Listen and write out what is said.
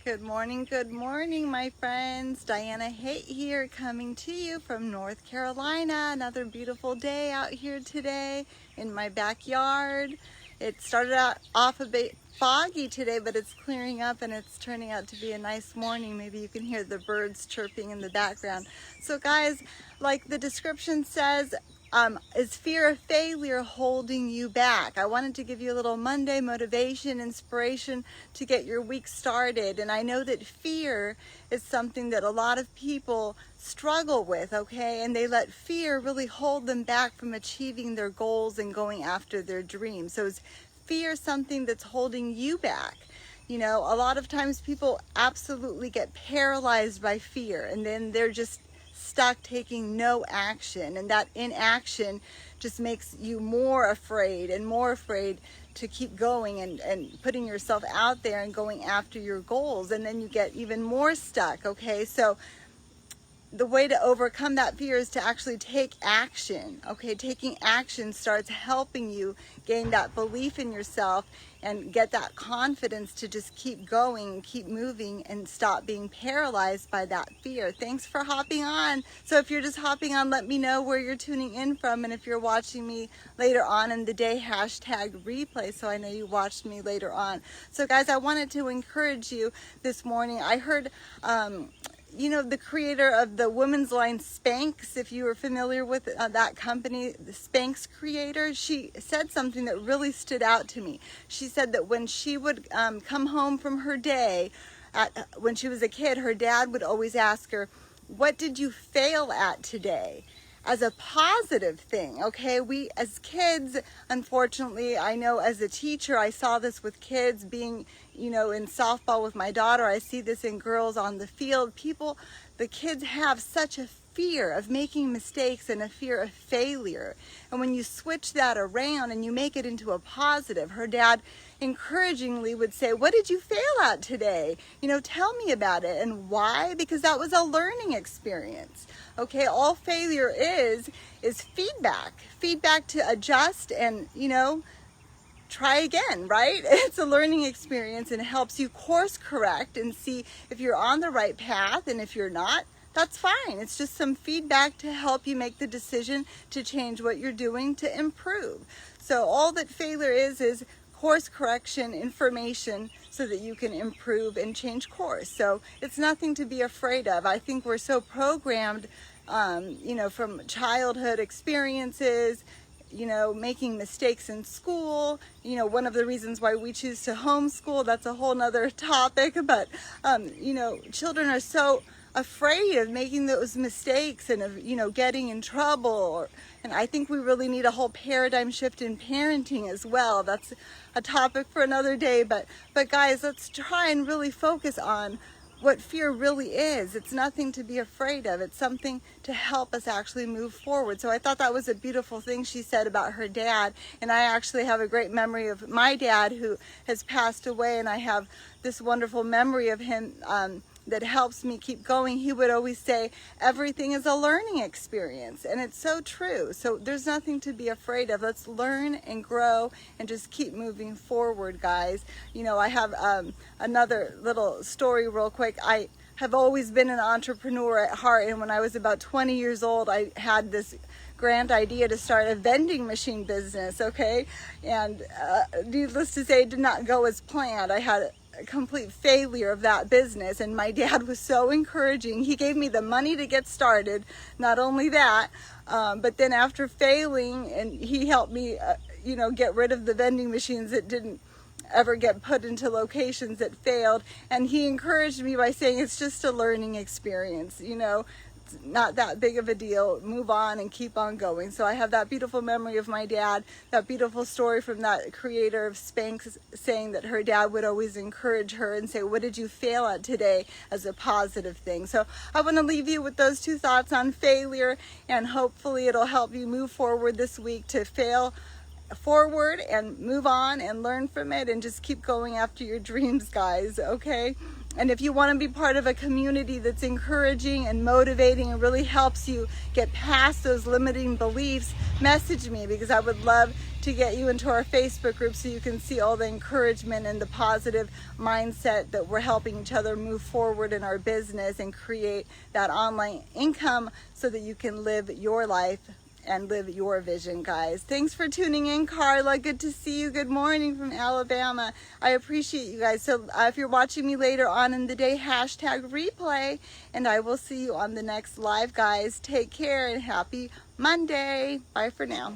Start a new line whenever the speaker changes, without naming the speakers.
Good morning, my friends. Diana Haight here, coming to you from North Carolina. Another beautiful day out here today in my backyard. It started out off a bit foggy today, but it's clearing up and it's turning out to be a nice morning. Maybe you can hear the birds chirping in the background. So guys, like the description says, is fear of failure holding you back? I wanted to give you a little Monday motivation, inspiration to get your week started. And I know that fear is something that a lot of people struggle with, okay? And they let fear really hold them back from achieving their goals and going after their dreams. So is fear something that's holding you back? You know, a lot of times people absolutely get paralyzed by fear, and then they're just stuck taking no action, and that inaction just makes you more afraid and more afraid to keep going and putting yourself out there and going after your goals, and then you get even more stuck, okay? So the way to overcome that fear is to actually take action, okay? Taking action starts helping you gain that belief in yourself and get that confidence to just keep going, keep moving, and stop being paralyzed by that fear. Thanks for hopping on. So if you're just hopping on, let me know where you're tuning in from, and if you're watching me later on in the day, hashtag replay, so I know you watched me later on. So guys, I wanted to encourage you this morning. I heard you know, the creator of the women's line Spanx, if you were familiar with that company, the Spanx Creator, she said something that really stood out to me. She said that when she would come home from her day, when she was a kid, her dad would always ask her, "What did you fail at today?" as a positive thing, okay? We, as kids, unfortunately, I know as a teacher, I saw this with kids being, you know, in softball with my daughter. I see this in girls on the field. The kids have such a fear of making mistakes and a fear of failure. And when you switch that around and you make it into a positive, her dad encouragingly would say, "What did you fail at today? You know, tell me about it." And why? Because that was a learning experience. Okay, all failure is feedback to adjust and, you know, try again, right? It's a learning experience, and it helps you course correct and see if you're on the right path, and if you're not, that's fine. It's just some feedback to help you make the decision to change what you're doing to improve. So all that failure is course correction information so that you can improve and change course. So it's nothing to be afraid of. I think we're so programmed, you know, from childhood experiences, you know, making mistakes in school. You know, one of the reasons why we choose to homeschool, that's a whole nother topic, but, you know, children are so afraid of making those mistakes and of, you know, getting in trouble. And I think we really need a whole paradigm shift in parenting as well. That's a topic for another day, but guys, let's try and really focus on what fear really is. It's nothing to be afraid of. It's something to help us actually move forward. So I thought that was a beautiful thing she said about her dad. And I actually have a great memory of my dad, who has passed away, and I have this wonderful memory of him that helps me keep going. He would always say, everything is a learning experience, and it's so true. So there's nothing to be afraid of. Let's learn and grow and just keep moving forward, guys. You know, I have another little story real quick. I have always been an entrepreneur at heart, and when I was about 20 years old, I had this grand idea to start a vending machine business, okay? And needless to say, it did not go as planned. I had a complete failure of that business, and my dad was so encouraging. He gave me the money to get started. Not only that, but then after failing, and he helped me, you know, get rid of the vending machines that didn't ever get put into locations that failed. And he encouraged me by saying, it's just a learning experience, you know, it's not that big of a deal. Move on and keep on going. So I have that beautiful memory of my dad, that beautiful story from that creator of Spanx saying that her dad would always encourage her and say, "What did you fail at today?" as a positive thing. So I want to leave you with those two thoughts on failure, and hopefully it'll help you move forward this week to fail forward and move on and learn from it and just keep going after your dreams, guys, okay? And if you want to be part of a community that's encouraging and motivating and really helps you get past those limiting beliefs, message me, because I would love to get you into our Facebook group so you can see all the encouragement and the positive mindset that we're helping each other move forward in our business and create that online income so that you can live your life and live your vision, guys. Thanks for tuning in, Carla. Good to see you. Good morning from Alabama. I appreciate you guys. So if you're watching me later on in the day, hashtag replay, and I will see you on the next live, guys. Take care and happy Monday. Bye for now.